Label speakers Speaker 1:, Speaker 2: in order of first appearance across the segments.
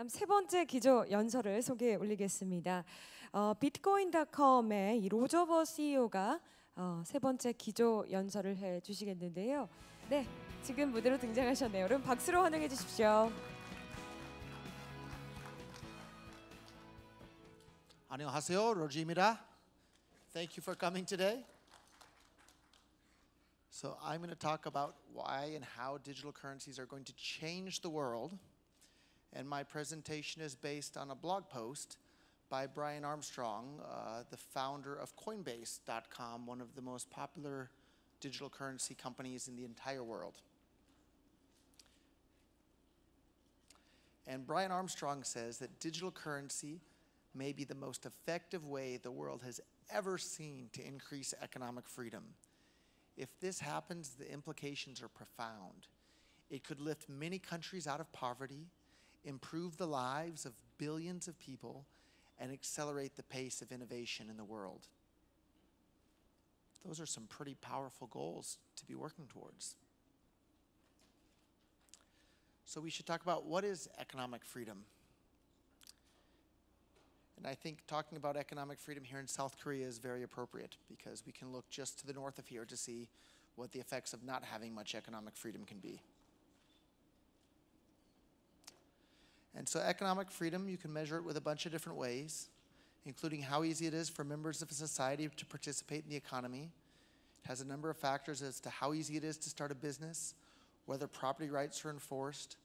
Speaker 1: 다음 세 번째 기조 연설을 소개해 올리겠습니다. 비트코인.com의 로저버 CEO가 세 번째 기조 연설을 해 주시겠는데요. 네, 지금 무대로 등장하셨네요. 여러분 박수로 환영해 주십시오.
Speaker 2: 안녕하세요, 로지입니다. Thank you for coming today. So I'm going to talk about why and how digital currencies are going to change the world. And my presentation is based on a blog post by Brian Armstrong, the founder of Coinbase.com, one of the most popular digital currency companies in the entire world. And Brian Armstrong says that digital currency may be the most effective way the world has ever seen to increase economic freedom. If this happens, the implications are profound. It could lift many countries out of poverty, improve the lives of billions of people, and accelerate the pace of innovation in the world. Those are some pretty powerful goals to be working towards. So we should talk about what is economic freedom. And I think talking about economic freedom here in South Korea is very appropriate because we can look just to the north of here to see what the effects of not having much economic freedom can be. And so economic freedom, you can measure it with a bunch of different ways, including how easy it is for members of a society to participate in the economy. It has a number of factors as to how easy it is to start a business, whether property rights are enforced,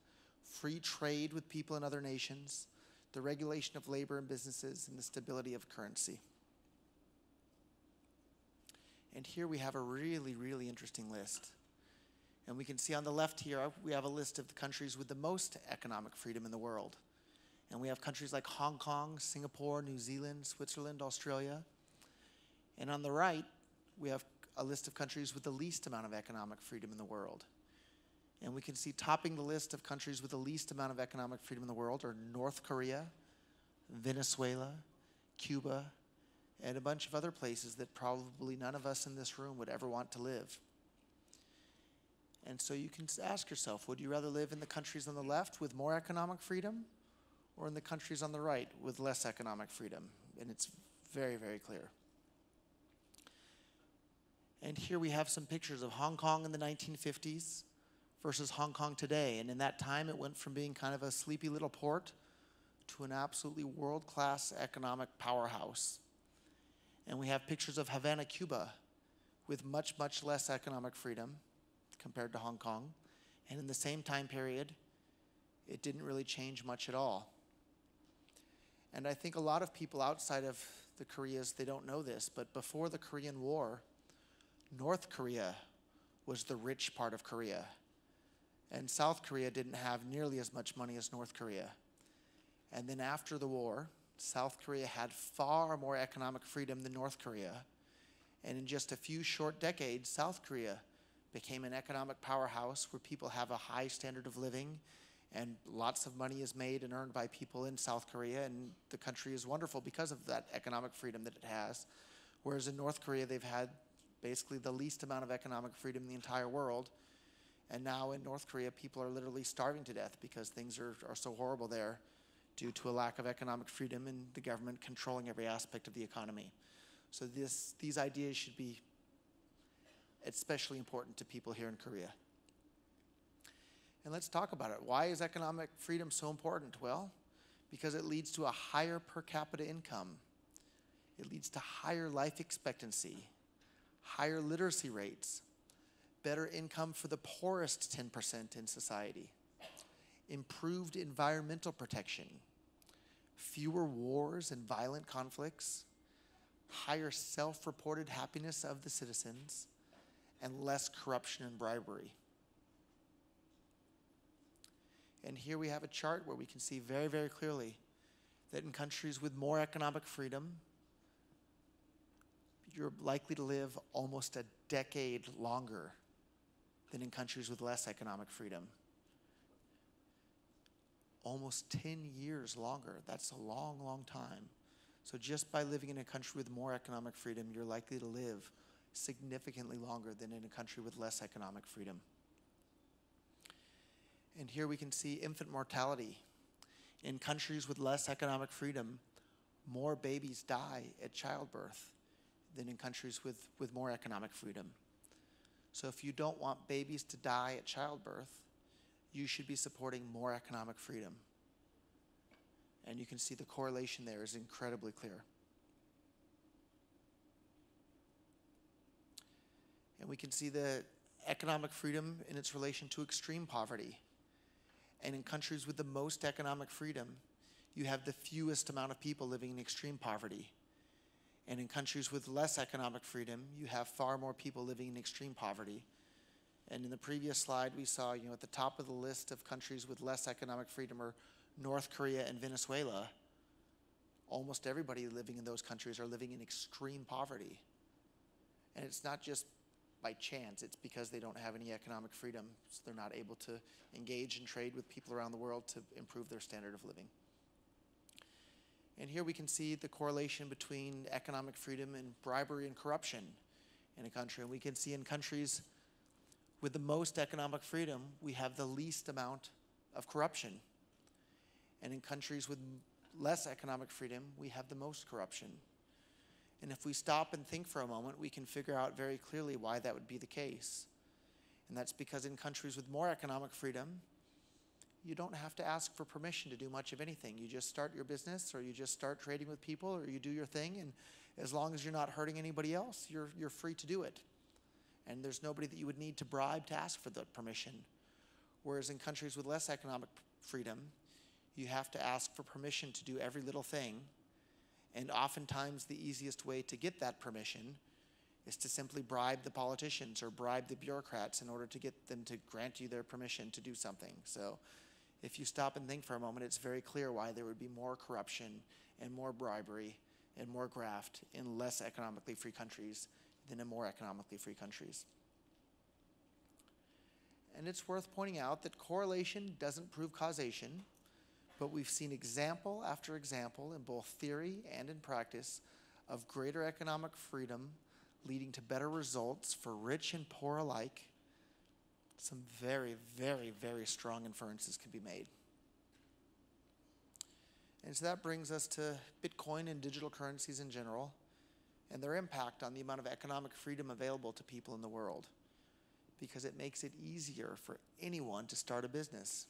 Speaker 2: free trade with people in other nations, the regulation of labor and businesses, and the stability of currency. And here we have a really, really interesting list. And we can see on the left here, we have a list of the countries with the most economic freedom in the world. And we have countries like Hong Kong, Singapore, New Zealand, Switzerland, Australia. And on the right, we have a list of countries with the least amount of economic freedom in the world. And we can see topping the list of countries with the least amount of economic freedom in the world are North Korea, Venezuela, Cuba, and a bunch of other places that probably none of us in this room would ever want to live. And so you can ask yourself, would you rather live in the countries on the left with more economic freedom or in the countries on the right with less economic freedom? And it's very, very clear. And here we have some pictures of Hong Kong in the 1950s versus Hong Kong today. And in that time, it went from being kind of a sleepy little port to an absolutely world-class economic powerhouse. And we have pictures of Havana, Cuba, with much, much less economic freedom compared to Hong Kong. And in the same time period, it didn't really change much at all. And I think a lot of people outside of the Koreas, they don't know this, but before the Korean War, North Korea was the rich part of Korea. And South Korea didn't have nearly as much money as North Korea. And then after the war, South Korea had far more economic freedom than North Korea. And in just a few short decades, South Korea became an economic powerhouse where people have a high standard of living and lots of money is made and earned by people in South Korea, and the country is wonderful because of that economic freedom that it has. Whereas in North Korea, they've had basically the least amount of economic freedom in the entire world. And now in North Korea, people are literally starving to death because things are so horrible there due to a lack of economic freedom and the government controlling every aspect of the economy. So these ideas should be especially important to people here in Korea. And let's talk about it. Why is economic freedom so important? Well, because it leads to a higher per capita income. It leads to higher life expectancy, higher literacy rates, better income for the poorest 10% in society, improved environmental protection, fewer wars and violent conflicts, higher self-reported happiness of the citizens, and less corruption and bribery. And here we have a chart where we can see very, very clearly that in countries with more economic freedom, you're likely to live almost a decade longer than in countries with less economic freedom. Almost 10 years longer. That's a long, long time. So just by living in a country with more economic freedom, you're likely to live significantly longer than in a country with less economic freedom. And here we can see infant mortality. In countries with less economic freedom, more babies die at childbirth than in countries with more economic freedom. So if you don't want babies to die at childbirth, you should be supporting more economic freedom. And you can see the correlation there is incredibly clear. And we can see the economic freedom in its relation to extreme poverty. And in countries with the most economic freedom, you have the fewest amount of people living in extreme poverty. And in countries with less economic freedom, you have far more people living in extreme poverty. And in the previous slide, we saw, at the top of the list of countries with less economic freedom are North Korea and Venezuela. Almost everybody living in those countries are living in extreme poverty. And it's not just by chance, it's because they don't have any economic freedom, so they're not able to engage and trade with people around the world to improve their standard of living. And here we can see the correlation between economic freedom and bribery and corruption in a country. And we can see in countries with the most economic freedom, we have the least amount of corruption. And in countries with less economic freedom, we have the most corruption. And if we stop and think for a moment, we can figure out very clearly why that would be the case. And that's because in countries with more economic freedom, you don't have to ask for permission to do much of anything. You just start your business, or you just start trading with people, or you do your thing, and as long as you're not hurting anybody else, you're free to do it. And there's nobody that you would need to bribe to ask for the permission. Whereas in countries with less economic freedom, you have to ask for permission to do every little thing, and oftentimes the easiest way to get that permission is to simply bribe the politicians or bribe the bureaucrats in order to get them to grant you their permission to do something. So if you stop and think for a moment, it's very clear why there would be more corruption and more bribery and more graft in less economically free countries than in more economically free countries. And it's worth pointing out that correlation doesn't prove causation, but we've seen example after example in both theory and in practice of greater economic freedom leading to better results for rich and poor alike. Some very, very, very strong inferences can be made. And so that brings us to Bitcoin and digital currencies in general, and their impact on the amount of economic freedom available to people in the world. Because it makes it easier for anyone to start a business,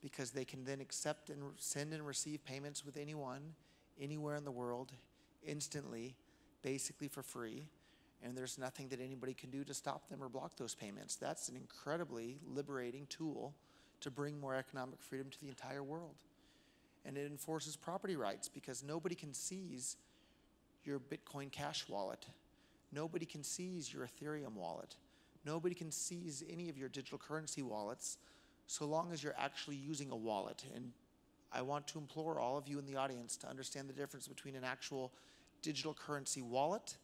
Speaker 2: because they can then accept and send and receive payments with anyone, anywhere in the world, instantly, basically for free, and there's nothing that anybody can do to stop them or block those payments. That's an incredibly liberating tool to bring more economic freedom to the entire world. And it enforces property rights, because nobody can seize your Bitcoin Cash wallet. Nobody can seize your Ethereum wallet. Nobody can seize any of your digital currency wallets so long as you're actually using a wallet. And I want to implore all of you in the audience to understand the difference between an actual digital currency wallet,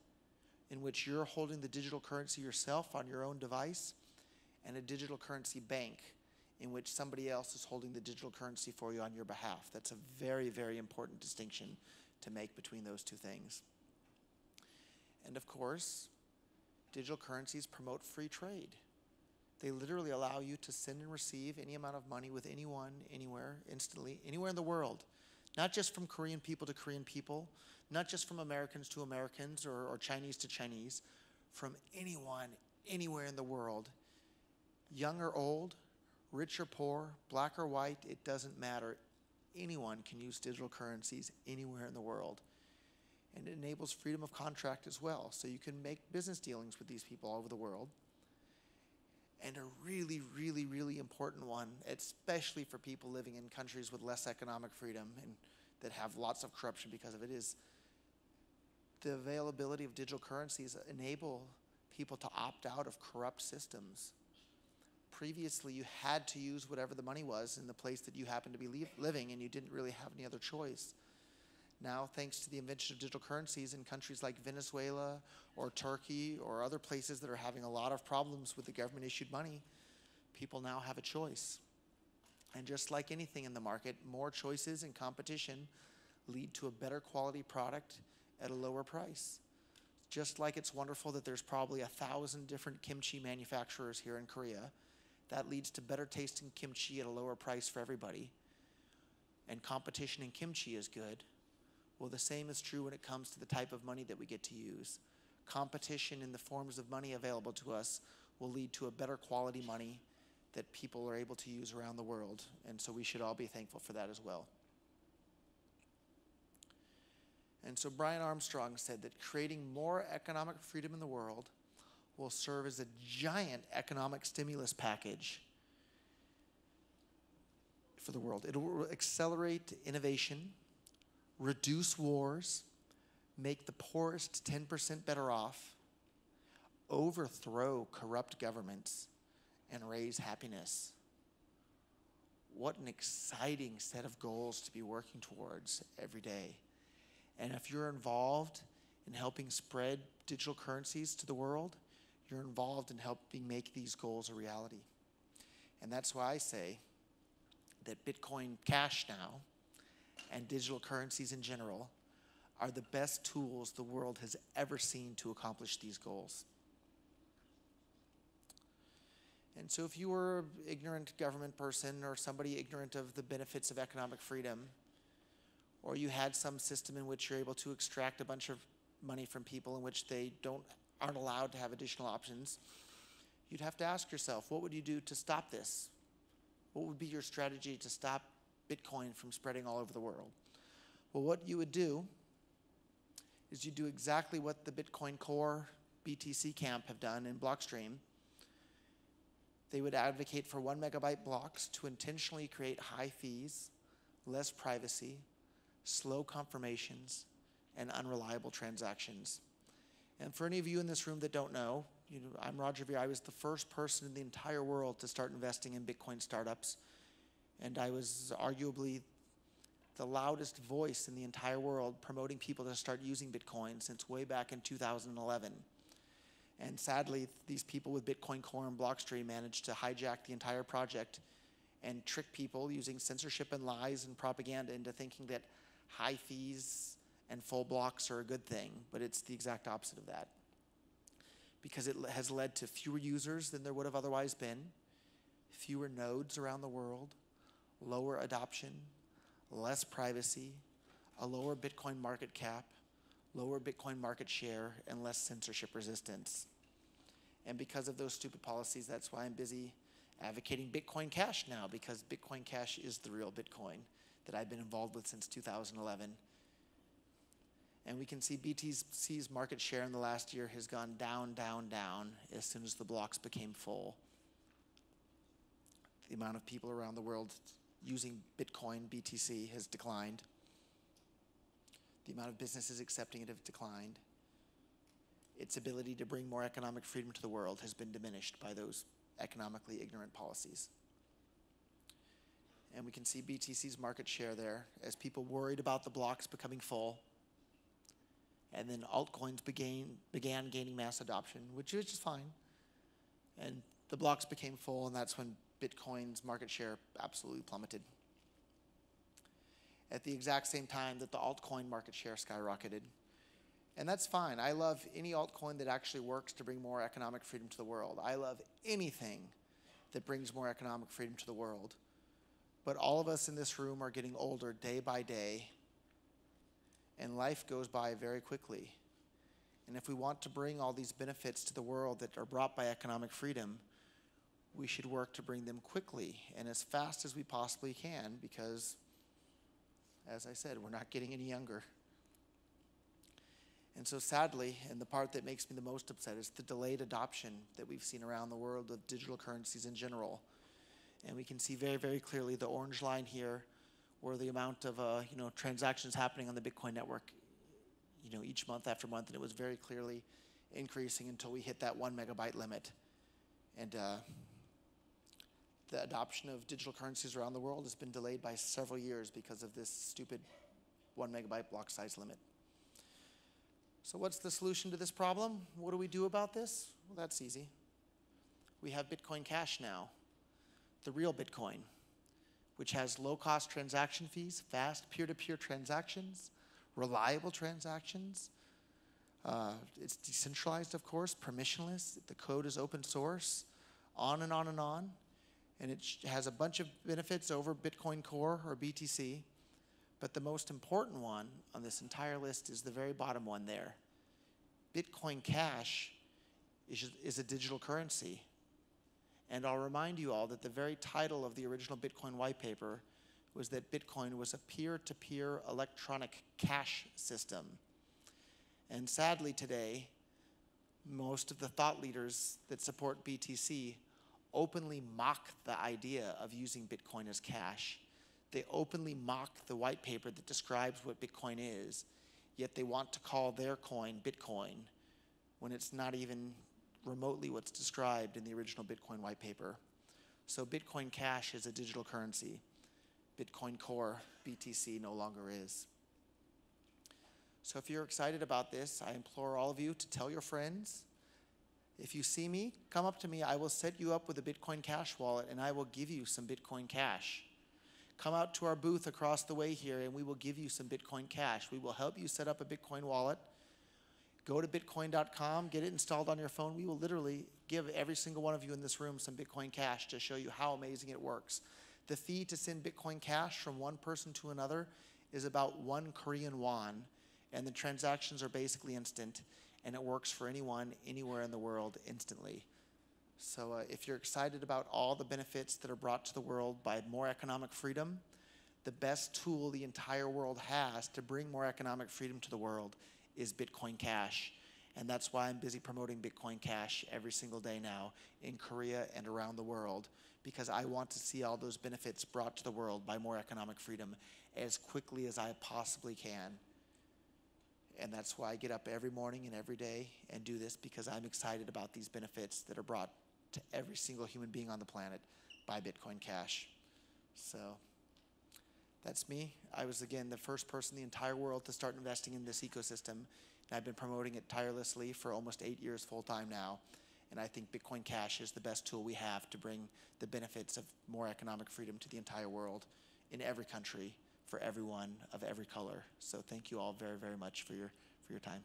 Speaker 2: in which you're holding the digital currency yourself on your own device, and a digital currency bank, in which somebody else is holding the digital currency for you on your behalf. That's a very, very important distinction to make between those two things. And of course, digital currencies promote free trade. They literally allow you to send and receive any amount of money with anyone, anywhere, instantly, anywhere in the world. Not just from Korean people to Korean people, not just from Americans to Americans or Chinese to Chinese, from anyone, anywhere in the world. Young or old, rich or poor, black or white, it doesn't matter. Anyone can use digital currencies anywhere in the world. And it enables freedom of contract as well, so you can make business dealings with these people all over the world. And a really, really, really important one, especially for people living in countries with less economic freedom and that have lots of corruption because of it, is the availability of digital currencies enable people to opt out of corrupt systems. Previously, you had to use whatever the money was in the place that you happened to be living, and you didn't really have any other choice. Now, thanks to the invention of digital currencies in countries like Venezuela or Turkey or other places that are having a lot of problems with the government-issued money, people now have a choice. And just like anything in the market, more choices and competition lead to a better quality product at a lower price. Just like it's wonderful that there's probably 1,000 different kimchi manufacturers here in Korea, that leads to better tasting kimchi at a lower price for everybody. and competition in kimchi is good, well, the same is true when it comes to the type of money that we get to use. Competition in the forms of money available to us will lead to a better quality money that people are able to use around the world, and so we should all be thankful for that as well. And so Brian Armstrong said that creating more economic freedom in the world will serve as a giant economic stimulus package for the world. It will accelerate innovation, reduce wars, make the poorest 10% better off, overthrow corrupt governments, and raise happiness. What an exciting set of goals to be working towards every day. And if you're involved in helping spread digital currencies to the world, you're involved in helping make these goals a reality. And that's why I say that Bitcoin Cash now and digital currencies in general are the best tools the world has ever seen to accomplish these goals. And so if you were an ignorant government person or somebody ignorant of the benefits of economic freedom, or you had some system in which you're able to extract a bunch of money from people in which they aren't allowed to have additional options, you'd have to ask yourself, what would you do to stop this? What would be your strategy to stop Bitcoin from spreading all over the world? Well, what you would do is you do exactly what the Bitcoin Core BTC camp have done in Blockstream. They would advocate for 1 megabyte blocks to intentionally create high fees, less privacy, slow confirmations, and unreliable transactions. And for any of you in this room that don't know, I'm Roger Ver. I was the first person in the entire world to start investing in Bitcoin startups. And I was arguably the loudest voice in the entire world promoting people to start using Bitcoin since way back in 2011. And sadly, these people with Bitcoin Core and Blockstream managed to hijack the entire project and trick people using censorship and lies and propaganda into thinking that high fees and full blocks are a good thing, but it's the exact opposite of that. Because it has led to fewer users than there would have otherwise been, fewer nodes around the world, lower adoption, less privacy, a lower Bitcoin market cap, lower Bitcoin market share, and less censorship resistance. And because of those stupid policies, that's why I'm busy advocating Bitcoin Cash now, because Bitcoin Cash is the real Bitcoin that I've been involved with since 2011. And we can see BTC's market share in the last year has gone down, down, down as soon as the blocks became full. The amount of people around the world using Bitcoin, BTC, has declined. The amount of businesses accepting it have declined. Its ability to bring more economic freedom to the world has been diminished by those economically ignorant policies. And we can see BTC's market share there as people worried about the blocks becoming full. And then altcoins began gaining mass adoption, which is just fine. And the blocks became full, and that's when Bitcoin's market share absolutely plummeted. At the exact same time that the altcoin market share skyrocketed. And that's fine. I love any altcoin that actually works to bring more economic freedom to the world. I love anything that brings more economic freedom to the world. But all of us in this room are getting older day by day, and life goes by very quickly. And if we want to bring all these benefits to the world that are brought by economic freedom, we should work to bring them quickly and as fast as we possibly can, because, as I said, we're not getting any younger. And so sadly, and the part that makes me the most upset, is the delayed adoption that we've seen around the world of digital currencies in general. And we can see very, very clearly the orange line here, where the amount of transactions happening on the Bitcoin network, each month after month, and it was very clearly increasing until we hit that 1 megabyte limit. And the adoption of digital currencies around the world has been delayed by several years because of this stupid 1 megabyte block size limit. So what's the solution to this problem? What do we do about this? Well, that's easy. We have Bitcoin Cash now, the real Bitcoin, which has low-cost transaction fees, fast peer-to-peer transactions, reliable transactions. It's decentralized, of course, permissionless. The code is open source, on and on and on. And it has a bunch of benefits over Bitcoin Core or BTC. But the most important one on this entire list is the very bottom one there. Bitcoin Cash is a digital currency. And I'll remind you all that the very title of the original Bitcoin white paper was that Bitcoin was a peer-to-peer electronic cash system. And sadly today, most of the thought leaders that support BTC openly mock the idea of using Bitcoin as cash. They openly mock the white paper that describes what Bitcoin is, yet they want to call their coin Bitcoin when it's not even remotely what's described in the original Bitcoin white paper. So Bitcoin Cash is a digital currency. Bitcoin Core, BTC, no longer is. So if you're excited about this, I implore all of you to tell your friends. If you see me, come up to me. I will set you up with a Bitcoin Cash wallet, and I will give you some Bitcoin Cash. Come out to our booth across the way here, and we will give you some Bitcoin Cash. We will help you set up a Bitcoin wallet. Go to bitcoin.com, get it installed on your phone. We will literally give every single one of you in this room some Bitcoin Cash to show you how amazing it works. The fee to send Bitcoin Cash from one person to another is about 1 Korean won, and the transactions are basically instant, and it works for anyone, anywhere in the world instantly. So if you're excited about all the benefits that are brought to the world by more economic freedom, the best tool the entire world has to bring more economic freedom to the world is Bitcoin Cash. And that's why I'm busy promoting Bitcoin Cash every single day now in Korea and around the world, because I want to see all those benefits brought to the world by more economic freedom as quickly as I possibly can. And that's why I get up every morning and every day and do this, because I'm excited about these benefits that are brought to every single human being on the planet by Bitcoin Cash. So that's me. I was, again, the first person in the entire world to start investing in this ecosystem, and I've been promoting it tirelessly for almost 8 years full-time now. And I think Bitcoin Cash is the best tool we have to bring the benefits of more economic freedom to the entire world, in every country, for everyone of every color. So thank you all very, very much for your time.